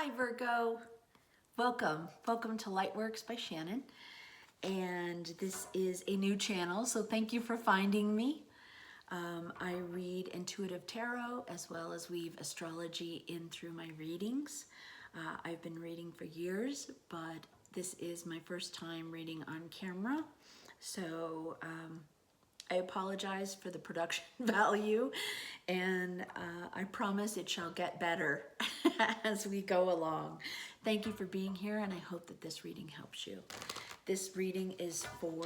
Hi Virgo, welcome to Lightworks by Shannon, and this is a new channel, so thank you for finding me. I read intuitive tarot as well as weave astrology in through my readings. I've been reading for years, but this is my first time reading on camera, so I apologize for the production value, and I promise it shall get better as we go along. Thank you for being here, and I hope that this reading helps you. This reading is for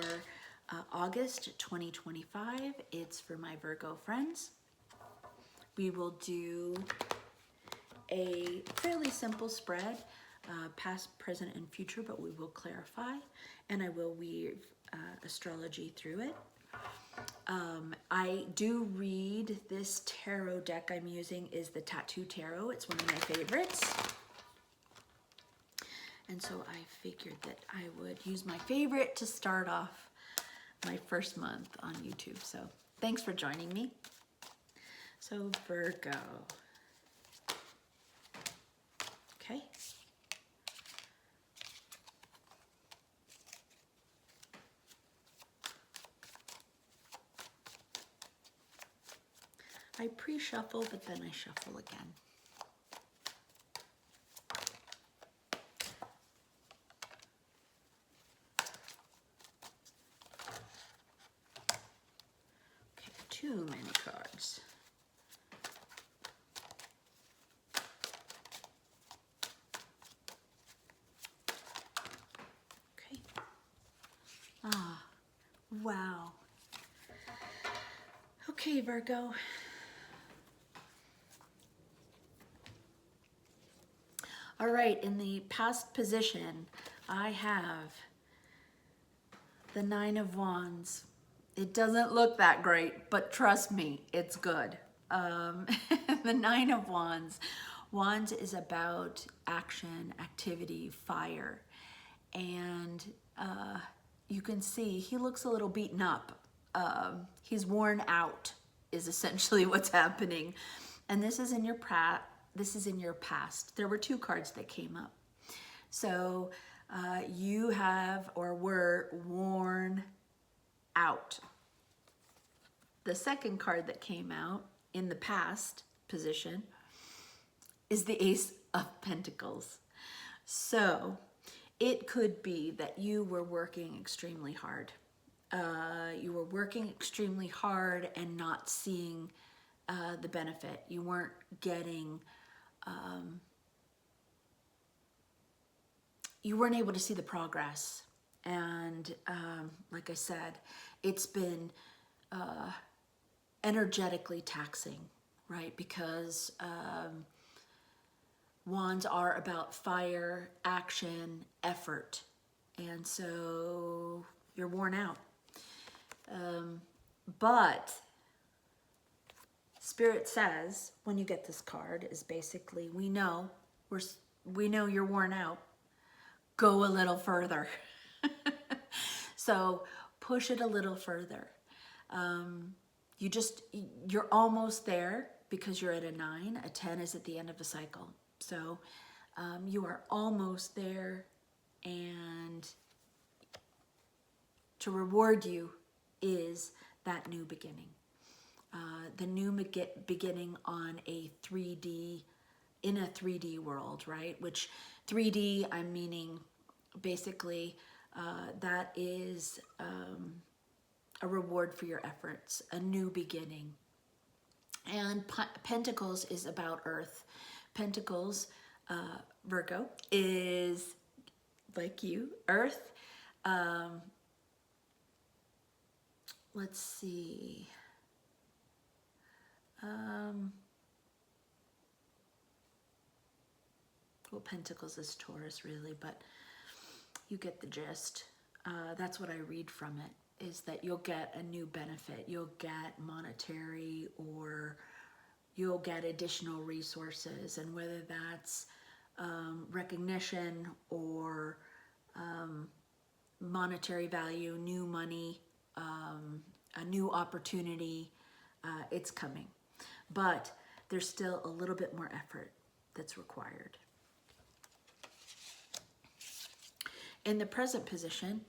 August 2025. It's for my Virgo friends. We will do a fairly simple spread, past, present, and future, but we will clarify, and I will weave astrology through it. I do read this tarot deck I'm using is the Tattoo Tarot. It's one of my favorites. And so I figured that I would use my favorite to start off my first month on YouTube. So thanks for joining me. So Virgo. Okay. I pre-shuffle, but then I shuffle again. Okay, too many cards. Okay. Ah, wow. Okay, Virgo. All right, in the past position, I have the Nine of Wands. It doesn't look that great, but trust me, it's good. The Nine of Wands. Wands is about action, activity, fire. And you can see he looks a little beaten up. He's worn out is essentially what's happening. And this is in your past. There were two cards that came up. So you have or were worn out. The second card that came out in the past position is the Ace of Pentacles. So it could be that you were working extremely hard. You were working extremely hard and not seeing the benefit. You weren't getting, you weren't able to see the progress. And like I said, it's been energetically taxing, right? Because wands are about fire, action, effort. And so you're worn out. But Spirit says, when you get this card, is basically, we know you're worn out. Go a little further. So push it a little further. You're almost there because you're at a 9. A 10 is at the end of a cycle. So you are almost there, and to reward you is that new beginning. The new beginning on a 3D, in a 3D world, right? Which 3D, I'm meaning basically that is a reward for your efforts, a new beginning. And Pentacles is about Earth. Pentacles, Virgo, is like you, Earth. Let's see. Well, Pentacles is Taurus, really, but you get the gist. That's what I read from it, is that you'll get a new benefit. You'll get monetary, or you'll get additional resources, and whether that's recognition or monetary value, new money, a new opportunity, it's coming. But there's still a little bit more effort that's required. In the present position,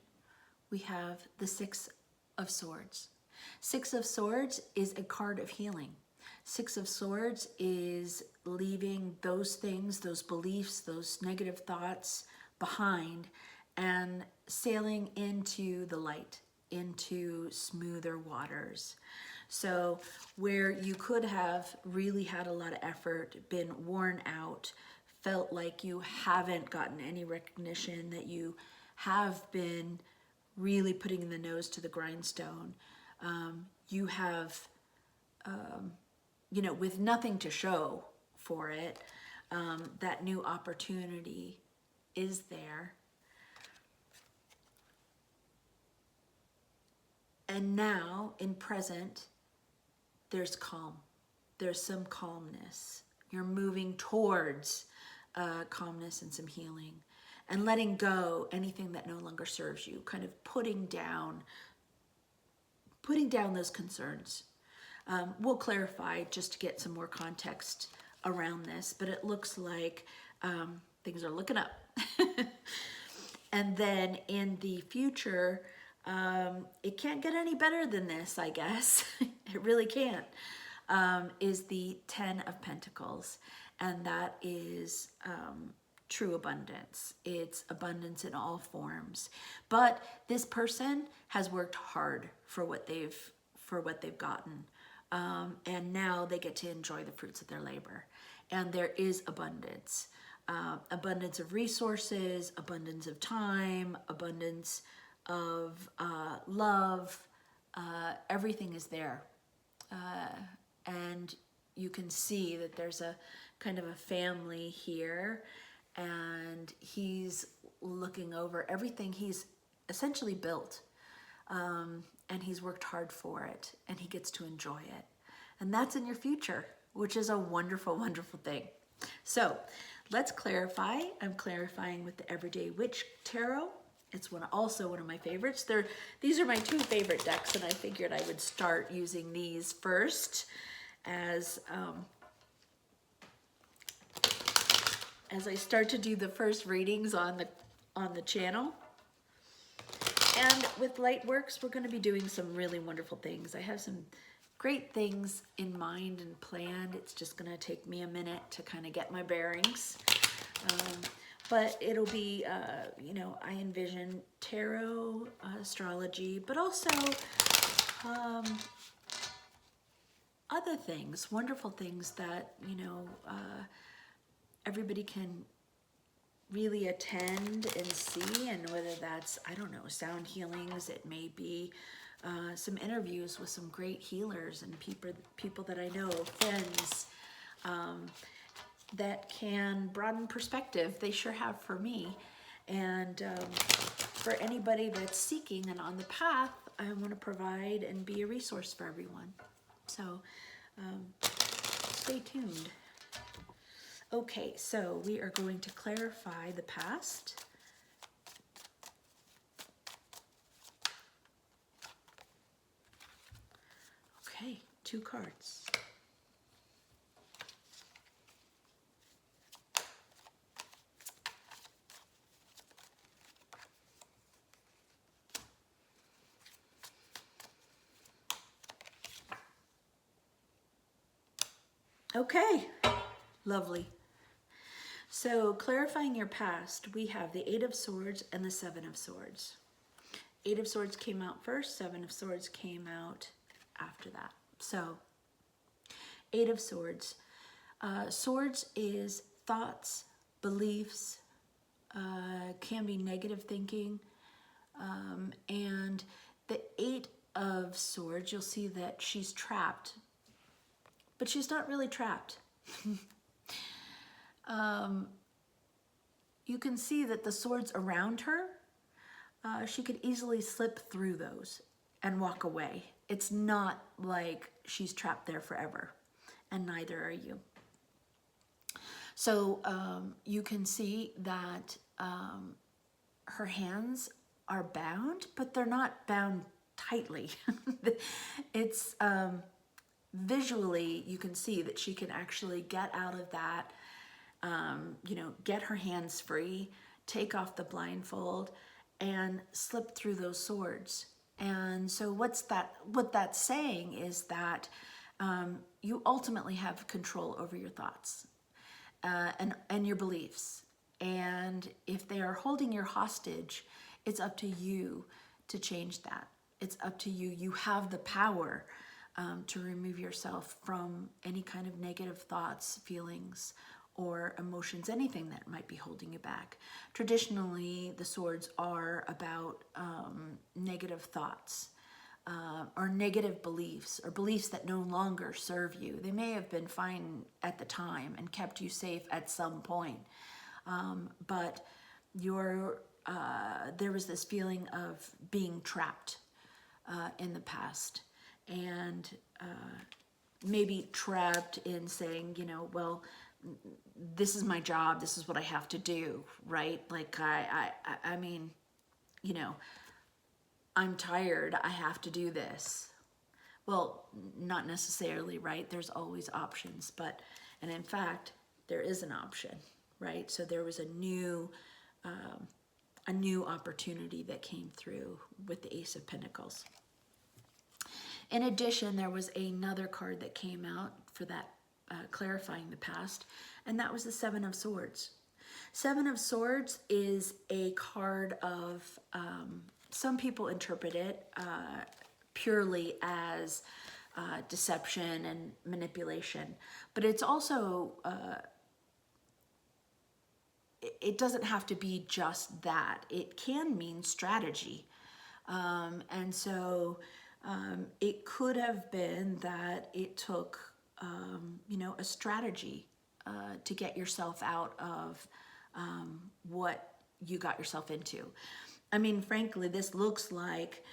we have the Six of Swords. Six of Swords is a card of healing. Six of Swords is leaving those things, those beliefs, those negative thoughts behind and sailing into the light, into smoother waters. So where you could have really had a lot of effort, been worn out, felt like you haven't gotten any recognition, that you have been really putting the nose to the grindstone, you have, with nothing to show for it, that new opportunity is there. And now, in present, there's calm. There's some calmness. You're moving towards calmness and some healing, and letting go anything that no longer serves you, kind of putting down those concerns. We'll clarify just to get some more context around this, but it looks like things are looking up. And then in the future, it can't get any better than this, I guess. It really can't, is the Ten of Pentacles. And that is true abundance. It's abundance in all forms. But this person has worked hard for what they've gotten. And now they get to enjoy the fruits of their labor. And there is abundance. Abundance of resources, abundance of time, abundance of love. Everything is there. And you can see that there's a kind of a family here, and he's looking over everything he's essentially built. And he's worked hard for it, and he gets to enjoy it. And that's in your future, which is a wonderful, wonderful thing. So let's clarify. I'm clarifying with the Everyday Witch Tarot. It's also one of my favorites. These are my two favorite decks, and I figured I would start using these first as I start to do the first readings on the channel. And with Lightworks, we're going to be doing some really wonderful things. I have some great things in mind and planned. It's just going to take me a minute to kind of get my bearings. But it'll be, I envision tarot, astrology, but also other things, wonderful things that, everybody can really attend and see. And whether that's, sound healings, it may be some interviews with some great healers and people that I know, friends, that can broaden perspective. They sure have for me. And for anybody that's seeking and on the path, I want to provide and be a resource for everyone. So stay tuned. Okay, so we are going to clarify the past. Okay, 2 cards. Okay, lovely. So clarifying your past, we have the 8 of Swords and the 7 of Swords. 8 of Swords came out first, 7 of Swords came out after that. So 8 of Swords. Swords is thoughts, beliefs, can be negative thinking. And the 8 of Swords, you'll see that she's trapped, but she's not really trapped. You can see that the swords around her, she could easily slip through those and walk away. It's not like she's trapped there forever, and neither are you. So you can see that her hands are bound, but they're not bound tightly. It's visually, you can see that she can actually get out of that, get her hands free, take off the blindfold and slip through those swords. And so what that's saying is that you ultimately have control over your thoughts and your beliefs. And if they are holding you hostage, it's up to you to change that. It's up to you. You have the power to remove yourself from any kind of negative thoughts, feelings, or emotions, anything that might be holding you back. Traditionally, the swords are about negative thoughts or negative beliefs, or beliefs that no longer serve you. They may have been fine at the time and kept you safe at some point, but there was this feeling of being trapped in the past, and maybe trapped in saying, well, this is my job, this is what I have to do, right? Like I mean, I'm tired, I have to do this. Well, not necessarily, right? There's always options, and in fact, there is an option, right? So there was a new opportunity that came through with the Ace of Pentacles. In addition, there was another card that came out for that, clarifying the past, and that was the Seven of Swords. Seven of Swords is a card of, some people interpret it purely as deception and manipulation, but it's also, it doesn't have to be just that. It can mean strategy. And so it could have been that it took, a strategy to get yourself out of what you got yourself into. I mean, frankly, this looks like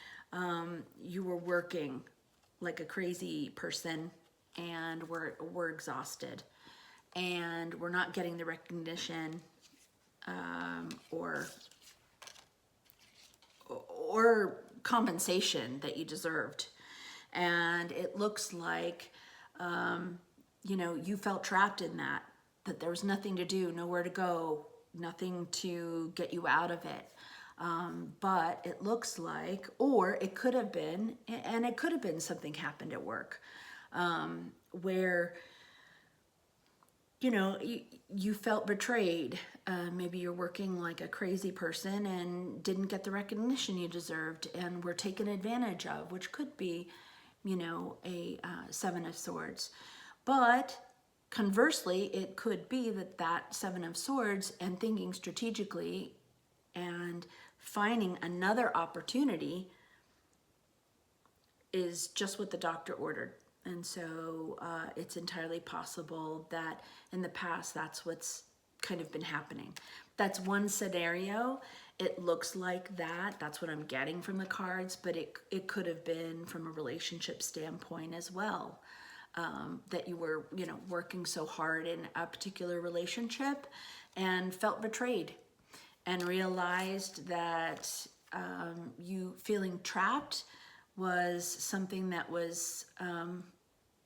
you were working like a crazy person, and we're exhausted, and we're not getting the recognition or compensation that you deserved. And it looks like, you felt trapped in that there was nothing to do, nowhere to go, nothing to get you out of it. But it looks like, or it could have been, and it could have been something happened at work, where, you felt betrayed. Maybe you're working like a crazy person and didn't get the recognition you deserved and were taken advantage of, which could be, a Seven of Swords. But conversely, it could be that Seven of Swords and thinking strategically and finding another opportunity is just what the doctor ordered. And so it's entirely possible that in the past, that's what's kind of been happening. That's one scenario. It looks like that. That's what I'm getting from the cards, but it could have been from a relationship standpoint as well. That you were, working so hard in a particular relationship and felt betrayed and realized that you feeling trapped was something that was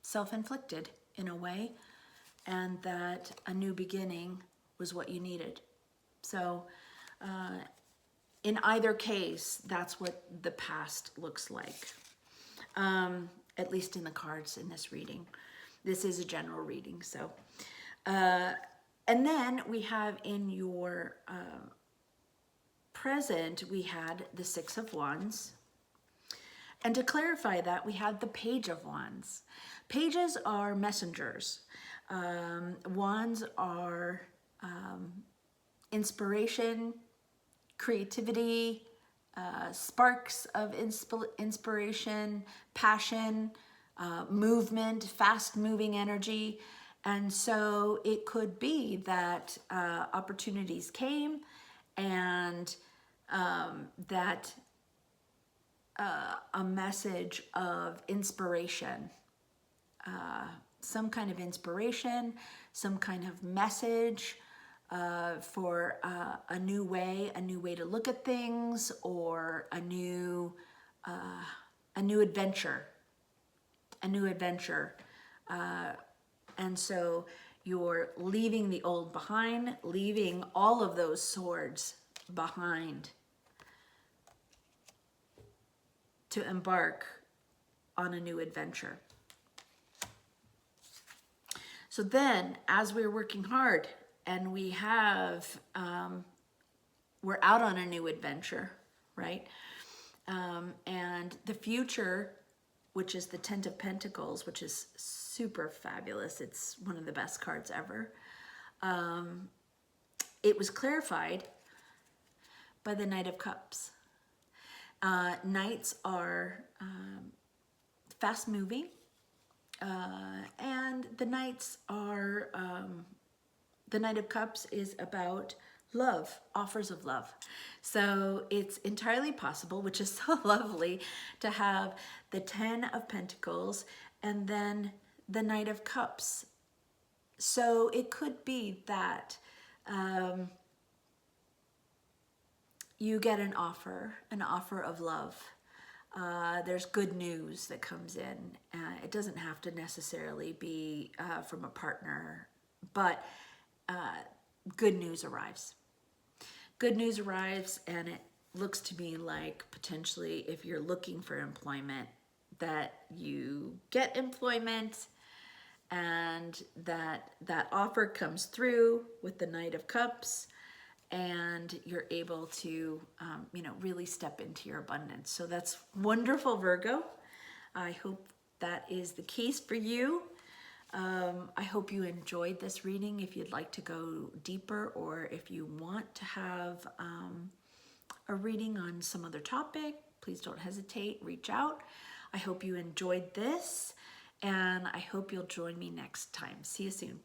self-inflicted in a way, and that a new beginning was what you needed. So in either case, that's what the past looks like, at least in the cards in this reading. This is a general reading. So, and then we have in your present, we had the Six of Wands. And to clarify that, we had the Page of Wands. Pages are messengers. Wands are inspiration, creativity, sparks of inspiration, passion, movement, fast-moving energy. And so it could be that opportunities came, and that a message of inspiration, some kind of inspiration, some kind of message for a new way to look at things, or a new adventure. And so, You're leaving the old behind, leaving all of those swords behind to embark on a new adventure. So then, as we're working hard and we're out on a new adventure, right? And the future, which is the Ten of Pentacles, which is super fabulous. It's one of the best cards ever. It was clarified by the Knight of Cups. Knights are fast moving, and the Knights are, the Knight of Cups is about love, offers of love. So it's entirely possible, which is so lovely, to have the Ten of Pentacles and then the Knight of Cups. So it could be that you get an offer of love. There's good news that comes in. It doesn't have to necessarily be from a partner, but good news arrives. Good news arrives, and it looks to me like potentially, if you're looking for employment, that you get employment, and that offer comes through with the Knight of Cups, and you're able to, really step into your abundance. So that's wonderful, Virgo. I hope that is the case for you. I hope you enjoyed this reading. If you'd like to go deeper, or if you want to have a reading on some other topic, please don't hesitate, reach out. I hope you enjoyed this, and I hope you'll join me next time. See you soon.